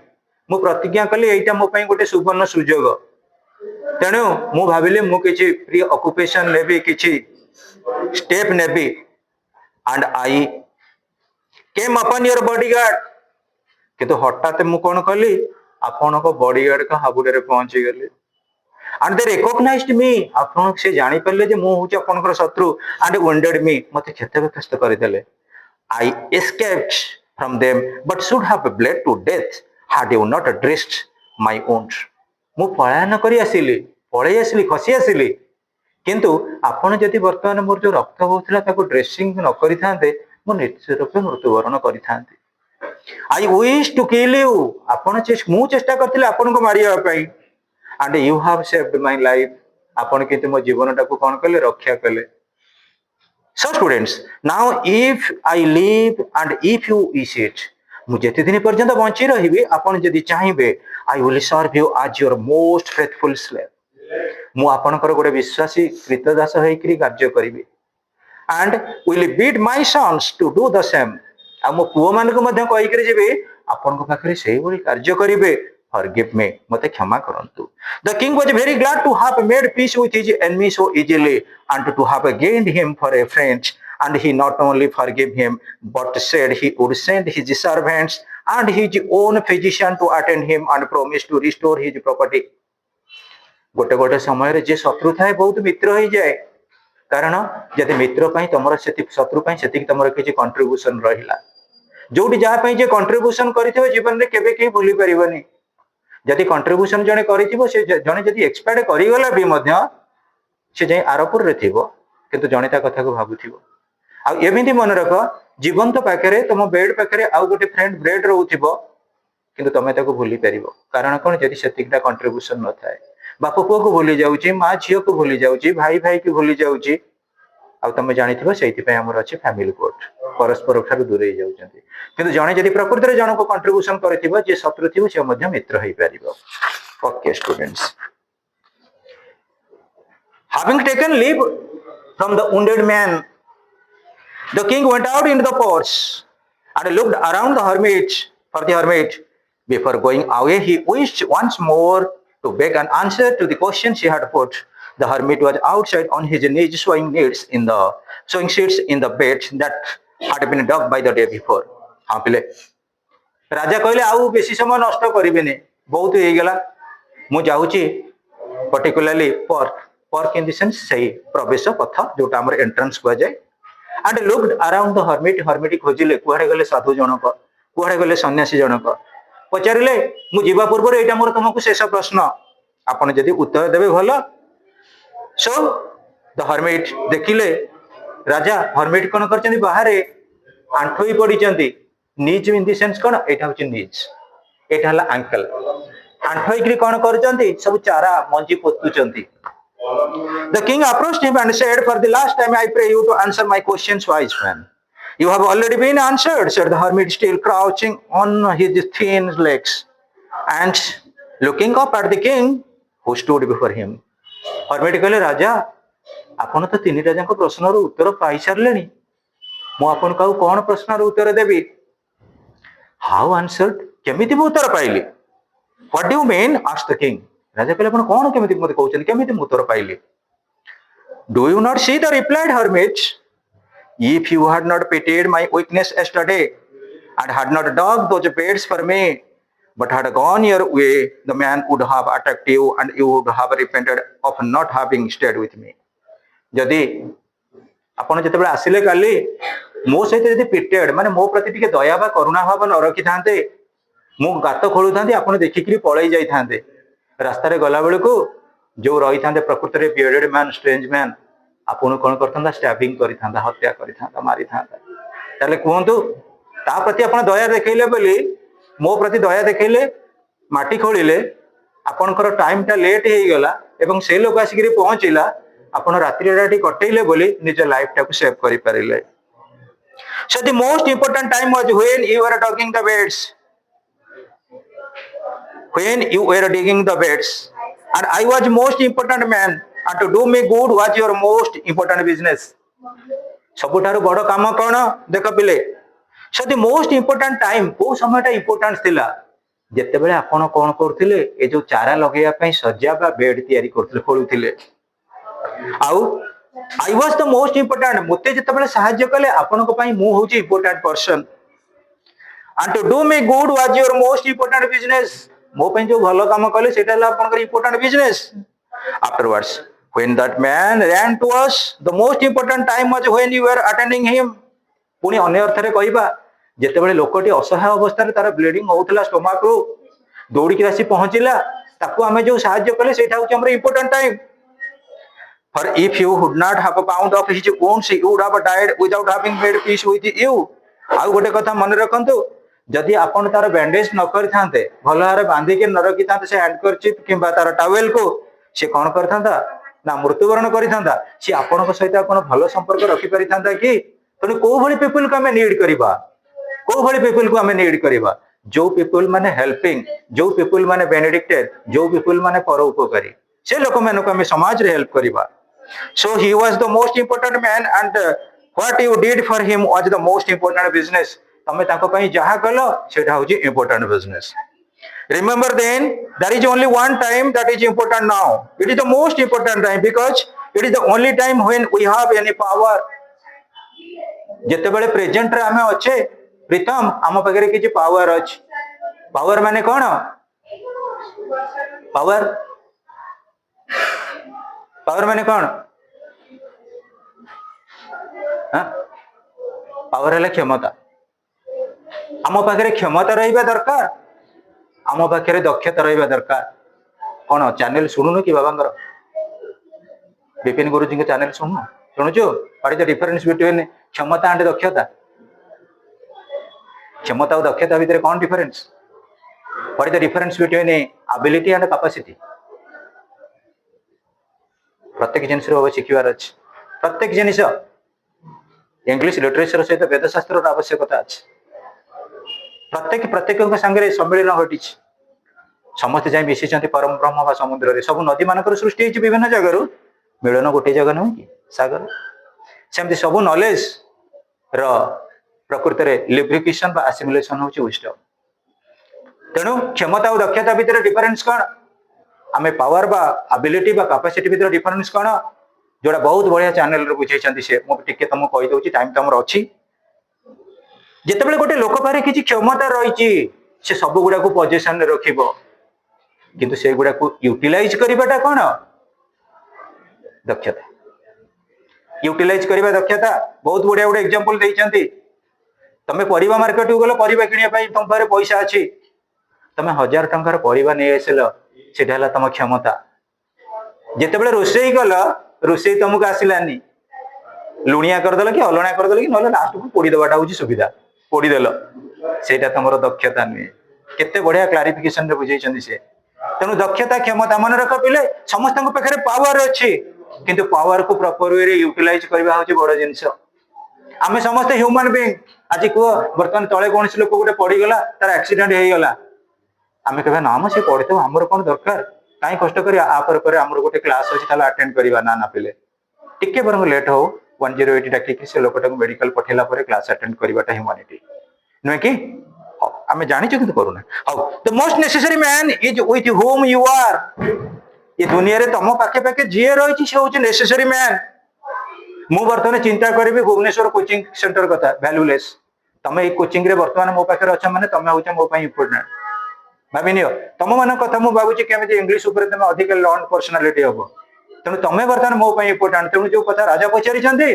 मु प्रतिज्ञा कली एटा मो पई गोटे सुवर्ण सुजोग तेनु मु भाबिले मु किछि फ्री ऑक्युपेशन लेबी किछि step navy and I came upon your bodyguard किंतु हठात मु कोन कली आपण को बॉडीगार्ड का हाबुडे रे पहुंची गेली and they recognized me आपण से जानि परले जे मु होची आपनकर शत्रु and wounded me मते क्षतविक्षत करि देले I escaped from them but should have bled to death had you not dressed my wound मु पलायन करि आसिली पळै आसिली खसी आसिली किंतु आपण जति वर्तमान मोर जो रक्त होतला ताको ड्रेसिंग न करि थांते मु निश्चित रूपे मृत्युवरण करि थांते I wish to kill you आपण मु चेष्टा करथिले आपण को मारिया पई and you have saved my life आपण किंतु मो जीवन टाको कोन कले रक्षा कले so students now if I live and if you wish it मु जेते दिन पर्यंत बंची रहिबे आपण जदी चाहिबे I will serve you as your most faithful slave मु आपनकर गोटे विश्वासी कृतदास होइकरी कार्य करिबे and will bid my sons to do the same आ मो पुओ मान को मध्य कहिकरी जेबे आपन को पाखरे सेही बोली कार्य करिबे Forgive me, मते क्षमा करंतु. The king was very glad to have made peace with his enemy so easily and to have gained him for a friend. And he not only forgave him, but said he would send his servants and his own physician to attend him and promised to restore his property. गोटे गोटे समय रे जे शत्रु थाए बहुत मित्र हो जाए कारण जदि मित्र पई तमरो सेति शत्रु पई सेति तमरो किछि कंट्रीब्यूशन रहिला जोटी जहा पई जे कंट्रीब्यूशन करिथिबो जीवन रे केबे के भूली परिबनी जदि कंट्रीब्यूशन जने करिथिबो से जने जदि एक्सपायर्ड करिगला भी मध्य से जे आरपुर रे थिबो किंतु जने ता कथा को भाबुथिबो आ एमिति मन रख जीवन तो पाखरे तुम बेड पाखरे आ गोटे फ्रेंड ब्रेड रहउथिबो किंतु तमे ताको भूली परिबो कारण कोन जदि सेतिकटा कंट्रीब्यूशन न थाए बाप पुओ को भूली जाउची मां झियो को भूली जाउची भाई भाई को भूली जाउची आ तमे जानिथिबो सेति पे हमर अछि फैमिली कोर्ट परस्पर ठार दूर हो जाउचंती किंतु जने जदि प्रकृति रे जन को कंट्रीब्यूशन करथिबो जे शत्रु थिबो से मध्य मित्र होई परिबो okay students having taken leave from the wounded man the king went out into the porch and looked around the hermit before going away he wished once more to beg an answer to the question she had put the hermit was outside on his knees sewing sheets in the bed that had been dug by the day before हाँ पिले राजा कहले आउ बेसी समय नष्ट करिबेनी बहुत हे गेला मु जाउची particularly perk in the sense सही प्रवेश पथ जोटा हमर एंट्रेंस को जाय and looked around the hermit खोजिले कुहाडे गले साधु जनक कुहाडे गले सन्यासी जनक पचारिले मु जीवा पूर्व एटा मोर तुमको शेष प्रश्न आपण जदि उत्तर देबे भलो सो द हर्मिट देखिले राजा हर्मिट कोन करचंदी बाहरे आंठोई पड़ी चंदी नीज इन द सेंस कोन एटा होची नीज एटा हला एंकल आंठोइकरी कोन करचंती सब चारा मंजी पोतुचंती The king approached him and said, "For the last time, I pray you to answer my questions, wise man." "You have already been answered," said the hermit, still crouching on his thin legs and looking up at the king who stood before him. hermit कहले राजा आपण तो तीन राजांको प्रश्नर उत्तर पाई सारलेनी मु आपण cow cone प्रश्नर Uttar Devi how answered केमिति मु उत्तर पाइली what do you mean asked the king राजा कहले आपण कोन केमिति मते कहउछन केमिति मु उत्तर पाइली do you not see the replied hermit if you had not pitied my weakness yesterday and had not dug those beds for me but had gone your way the man would have attacked you and you would have repented of not having stayed with me जदि आपण जतबे आसिले काली मो सहित जदि pitted माने मो प्रति टिके दया बा करुणा भाव न रखि थांते मु गात खोलु थांती आपण देखिकरी पळई जाई थांते रास्ता रे गला बेले को जो रही थांते प्रकृति रे बियर्डेड मैन स्ट्रेंज मैन आपण कोन करथांदा स्टैबिंग करि थांदा हत्या करि थांदा मारि थांदा ताले कोहंतु ता प्रति आपण दया देखैले बोली मो प्रति दया देखैले माटी खोलिले आपणकर टाइम टा लेट हे गला एवं से लोक आसिकरी पहुंचिला आपण रात्रि राटी कटैले बोली निज लाइफ टा को सेव करि परिले so the most important time was when you were digging the beds and I was most important man and to do me good was your most important business सबुठारु बड़ काम कोन देख पिले so the most important time को समयटा important थिला जेते बेले आपण कोन करथिले ए जो चारा लगेया पई सज्जा बा बेड तयारी करथिले खोलुथिले आउ I was the most important मुते जेते बेले सहाय्य कले आपण को पई मु होची important person and to do me good was your most important business मो पई जो भलो काम कले सेटा ला आपण कर important business afterwards when that man ran to us the most important time was when you were attending him पुनी अन्य अर्थ रे कहिबा जेते बेले लोकटी असहाय अवस्था रे तार ब्लीडिंग होतला स्टोमक रो दौड़ी के आसी पहुंचिला ताको हमें जो सहाय्य कले सेटा होची हमर important time for if you would not have found of his wounds you would have died without having made peace with you आ गोटे कथा मन रखंतु जदि आपण तार बैंडेज न करि थांते भलो हारे बांधी के न रखि थांते से हैंडकरचिप किबा तार टॉवेल को से कोन कर थांता ना मृत्युवरण करि थांता से आपण को सहित आपण भलो संपर्क रखि परि थांता कि तने को भली पीपल को हमें नीड करिबा को भली पीपल को हमें नीड करिबा जो पीपल माने हेल्पिंग जो पीपल माने बेनेडिक्टेड जो पीपल माने परोपकारी से लोक माने को हमें समाज रे हेल्प करिबा so he was the most important man and what you did for him was the most important business तमे ताको पई जहा कलो सेटा होची important business remember then there is only one time that is important now it is the most important time because it is the only time when we have any power जते बेले present रे हमें अच्छे प्रीतम हम पगरे किछि power अछि power माने कोन power power माने कौन पावर है क्षमता आम पाखे क्षमता रहा दरकार आम पाखे दक्षता रहा दरकार कौन चैनल शुणुनु कि बाबा विपिन गुरुजी के चैनल शुणु शुणुचु what is the difference between क्षमता एंड दक्षता क्षमता और दक्षता भितर कौन difference what is the difference between ability and capacity प्रत्येक जिनिस शिखिबार अच्छे प्रत्येक जिनिस इंग्लिश लिटरेचर सहित वेदशास्त्र आवश्यकता अच्छे प्रत्येक प्रत्येक संगे सम्मिलन घटी समस्त जाए मिशी परम ब्रह्म बा समुद्र सब नदी मानक सृष्टि विभिन्न जगह मिलन गोटे जगह नुह कि सागर सेमती सब नॉलेज प्रकृति रे लिब्रिकेशन बा एसिमुलेशन होची विजडम तेणु क्षमता और दक्षता भितर डिफरेंस कौन आमे पावर बा एबिलिटी बा कैपेसिटी भितर डिफरेंस कौन जोड़ा बहुत बढ़िया चैनल रे बुझेछंती से मो टिके तुम कहि दउची टाइम तमर अछि जेते बेले गोटे लोक पारे किछि क्षमता रहिछि से सब गुडा को पोजीशन रे रखिबो किंतु से गुडा को यूटिलाइज करिबाटा कोन दक्षता यूटिलाइज करिबा दक्षता बहुत बढ़िया गोटे एग्जांपल देइछंती तमे परिबा मार्केट को गलो परिबा किनिया पई तुम पारे पैसा अछि तमे 1000 टंकार परिबा नै आसेलो सेटा हला तम क्षमता जेते बेले रोसई गल रोसई तुमको आसिलानी लुणिया करदेल कि अलणा करदेल कि ना लास्ट को पोड़ी देवाटा हूँ सुविधा पोड़ी देल सेटा तुमर दक्षता नुहे केते बढ़िया क्लारिफिकेशन रे बुझेइछन्ती से तेणु दक्षता क्षमता मन रख पिले समस्त पाखे पावर अच्छी किंतु पावर को प्रॉपर वे यूटिलाइज करबा होची बड़ जिंस आमे समस्त ह्यूमन बीइंग आज कह बर्तमान तले कौन लोक गोटे पड़गला तार एक्सीडेंट हो गला आमे कह ना से पढ़ी तो आमर कौन दरकार कहीं कष्ट कर आमर गोटे क्लास अच्छी अटेंड करवा ना ना पिले टिके बर लेट हो 108 डाकिक से लोकटा मेडिकल पठेला क्लास अटेंड करवाटा ह्यूमानिटी नुहे कि आमे जानिଛୁ किंतु करूना how the most necessary man is with whom you are ये दुनिया रे तम पाखे पाखे जी रही से हूँ नेसेसरी मैन मु बर्तमान चिंता करी भुवनेश्वर कोचिंग सेंटर कथा वैल्यूलेस तमे कोचिंग रे बर्तमान मो पाखे अच्छा माने तमे होचे मो पई इंपोर्टेंट भाभी नियो तुम मान कथा मु भाबुची केमिति इंग्लिश ऊपर तमे अधिक लर्न पर्सनालिटी हबो तेणु तमे बर्तमान मो पई इंपोर्टेंट तेणु जो कथा राजा पचारि छथि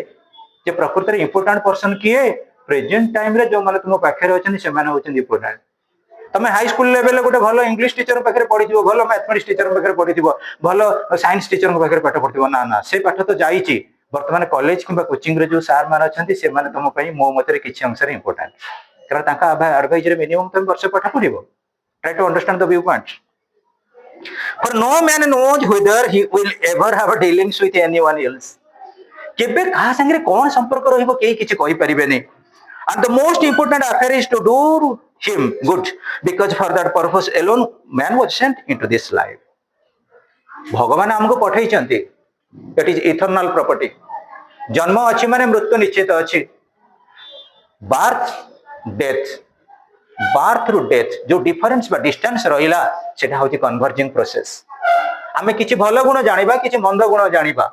जे प्रकृति रे इंपोर्टेंट पर्सन किए प्रेजेंट टाइम रे जो माने तुम पाखे अछन से माने होचन इंपोर्टेंट तमे हाई स्कूल लेवल गोटे भल इंग्लिश टीचर पाखे पढ़ी भल मैथमेटिक्स टीचर पाखे पढ़ी भल साइंस टीचर पाखे पाठ पढ़ी ना ना से पाठ तो जाइए बर्तमान कॉलेज किंबा कोचिंग रे जो सार मान अच्छा से माने तुम पई मो मत किसी अंश इंपोर्टेंट कारण तांका एडवाइस रे मिनिमम तुम वर्ष पाठ पढ़िबो try to understand the viewpoint for no man knows whether he will ever have dealings with anyone else केबे कहा संगे कोन संपर्क रहइबो केही किछि कहि परिबेनी and the most important affair is to do him good because for that purpose alone man was sent into this life भगवान हमको पठेइ चंती it is eternal property जन्म अच्छी माने मृत्यु निश्चित अच्छी बार्थ रु डेथ जो डिफरेंस बा डिस्टेंस रहिला सेटा होची कन्वर्जिंग प्रोसेस आमे किछि भलो गुण जानिबा किछि मंद गुण जानिबा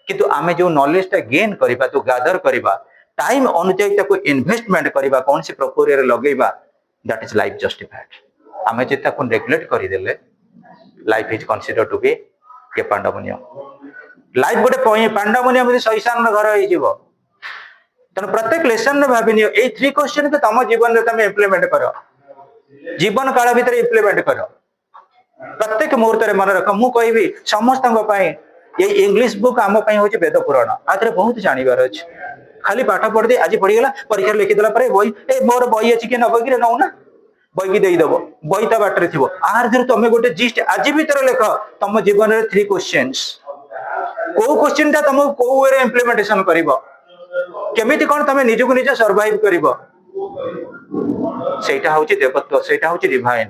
किंतु आमे जो नॉलेज ता गेन करिबा तो गैदर करिबा टाइम अनुसार ताको इन्वेस्टमेंट करिबा कौन सी प्रक्रिया रे लगेबा दैट इज लाइफ जस्टिफाइड आमे जे ताको नेग्लेक्ट करि देले life is considered to be के पांडवनियम लाइफ गोटे पांडवनियम शैशान घर हो तेणु प्रत्येक लेसन में भाविनी ये 3 क्वेश्चन को तुम जीवन में तुम इम्प्लीमेंट कर जीवन काल भीतर इम्प्लीमेंट कर प्रत्येक मुहूर्त में मन रख मु कहबी समस्त ये इंग्लिश बुक आम हूँ वेद पुराण आगे बहुत जानवर अच्छे खाली पाठ पढ़ दे आज पढ़ीगला परीक्षा लिखिदेला बही ए मोर बही अच्छी किए नब कि नौ ना बही की देदेव बही ता बाटर थी आर तुम गोटे जिस्ट आज भीतर लिख तुम जीवन में 3 क्वेश्चंस को क्वेश्चन टा तुम को वे इम्प्लीमेंटेशन कर केमिति कौन तुम निजक निज सर्वाइव कर सेटा हूँ देवत्व सेटा हूँ डिवाइन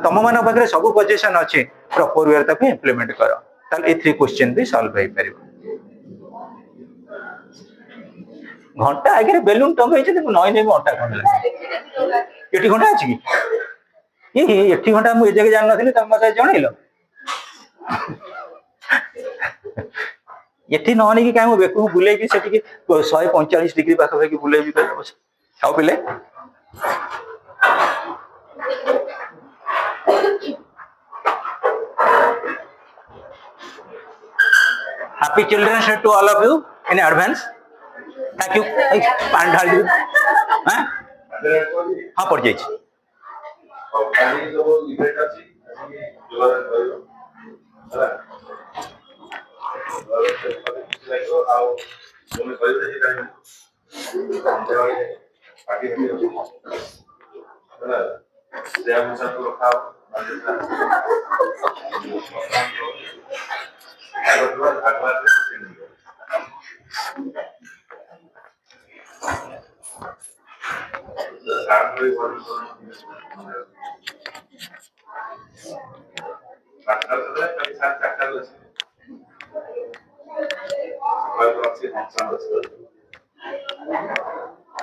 तुम मान पाखे सब पोजिशन अच्छे प्रॉपर वे ताको इम्प्लीमेंट कर ताल ए 3 क्वेश्चन भी सॉल्व हो पार घंटा आगे बेलून टंगाई नई नहीं अंटा खंडा ये घंटा अच्छी कि ये घंटा मुझे जगह जान नी तुम मत जनइल ये न नहीं कहीं बेक बुले 145 डिग्री पाखापाखि बुले खाओ पिले happy children's day to all of you in advance thank you पान ढाल दी हाँ पड़ जाइए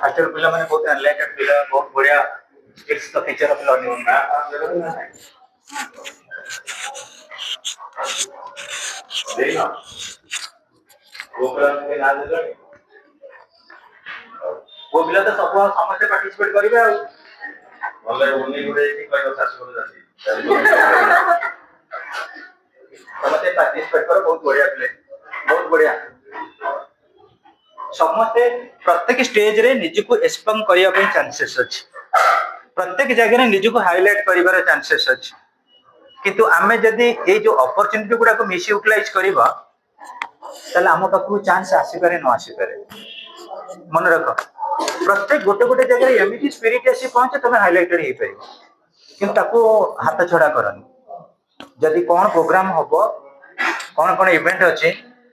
फास्टर पिला माने बहुत एनलाइटेड पिला बहुत बढ़िया skills the feature of learning देखना वो पिला तो सब समस्त पार्टिसिपेट करिवे आ भले उनी गुडे एठी कहयो शासक जाती समस्त पार्टिसिपेट करो बहुत बढ़िया पिले बहुत बढ़िया समस्ते प्रत्येक स्टेज रे निजको एक्सपेंड करिया पे चांसेस अछि प्रत्येक जगह रे निजको हाईलाइट करिवार चांसेस अछि किंतु आमे जदी ए जो अपॉर्चुनिटी गुडा को मिस यूटिलाइज करबा तले हम पाखु चांस आसी पारे न आसी पारे मन रख प्रत्येक गोटे गोटे जगह एमती स्पिरिट आसी पहुंचे तुम हाइलाइटेड हो पार कि हाथ छड़ा करनी जदि कौन प्रोग्राम हम कौन कौन इवेंट अच्छे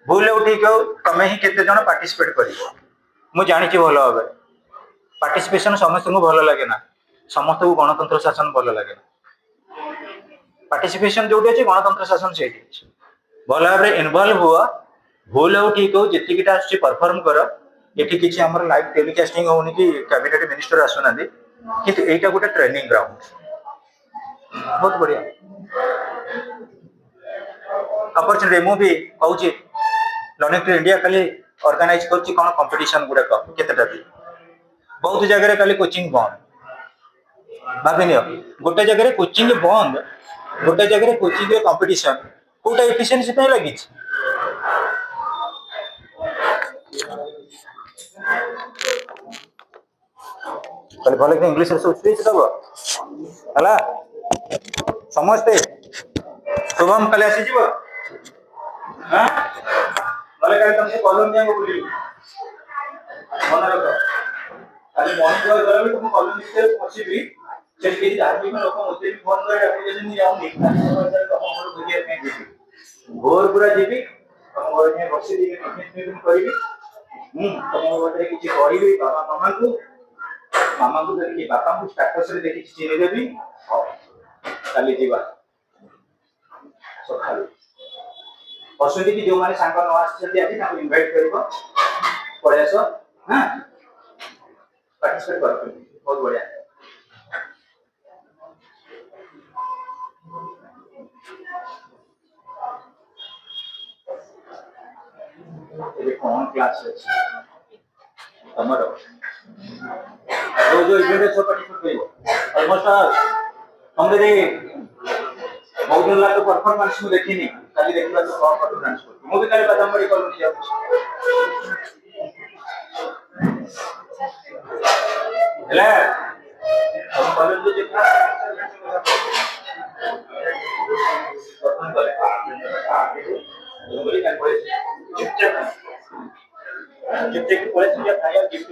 भूल हो ठीक हो तुम ही केते जन पार्टिसिपेट कर मु जानी भल भाव पार्टिसिपेशन समस्त को भल लगे ना समस्त को गणतंत्र शासन भल लगे ना पार्टिसिपेशन जो गणतंत्र शासन से भल भाव इनवल्व हुआ भूल हो ठीक हो जीटा परफॉर्म कर ये किसी आम लाइव टेलीकास्टिंग होनी कि कैबिनेट मिनिस्टर आसुना कि यहाँ गोटे ट्रेनिंग ग्राउंड बहुत बढ़िया अपॉर्चुनिटी मु भी कहूँ लर्निंग टू इंडिया खाली ऑर्गेनाइज करछि कोन कंपटीशन गुडा केतेटा भी बहुत जगह खाली कोचिंग बंद भाविनी गोटे जगह कोचिंग बंद गोटे जगह कोचिंग कंपटीशन कोटा एफिशिएंसी पे लगी खाली भले इंग्लिश रे स्पीच दबो हला समझते शुभम कल आसी जीव हां भले काली तुमसे कॉलम जाएंगे बोली मन रख खाली मॉर्निंग वॉक करा भी तुम कॉलम से पहुंची से कि धार्मिक लोक मते भी फोन करे एप्लीकेशन जाऊंगी तुम मोर बुझिया के जीवी भोर पूरा जीवी तुम घर में बसी दी मीटिंग करबी तुम बदरे किछि कहबी बाबा मामा को देखि बापा को स्टेटस रे देखि चिनि देबी काली जीवा सखालु असुदी कि जो माने सांग न आछथि आछि ताको इनवाइट करबो पळे आसो हां पार्टिसिपेट करबो बहुत बढ़िया ये कौन क्लास है तमरो जो इवेंट सब पार्टिसिपेट करिवो ऑलमोस्ट हम दे बहुत दिन लाग परफॉर्मेंस में देखिनी खाली देखला तो कौन कर डांस कर मु भी खाली बादामबाड़ी कॉलोनी जाऊ हेला हम कॉलेज जो देखा प्रथम करे बोली कान पड़े चुपचाप पड़े से खाया गिफ्ट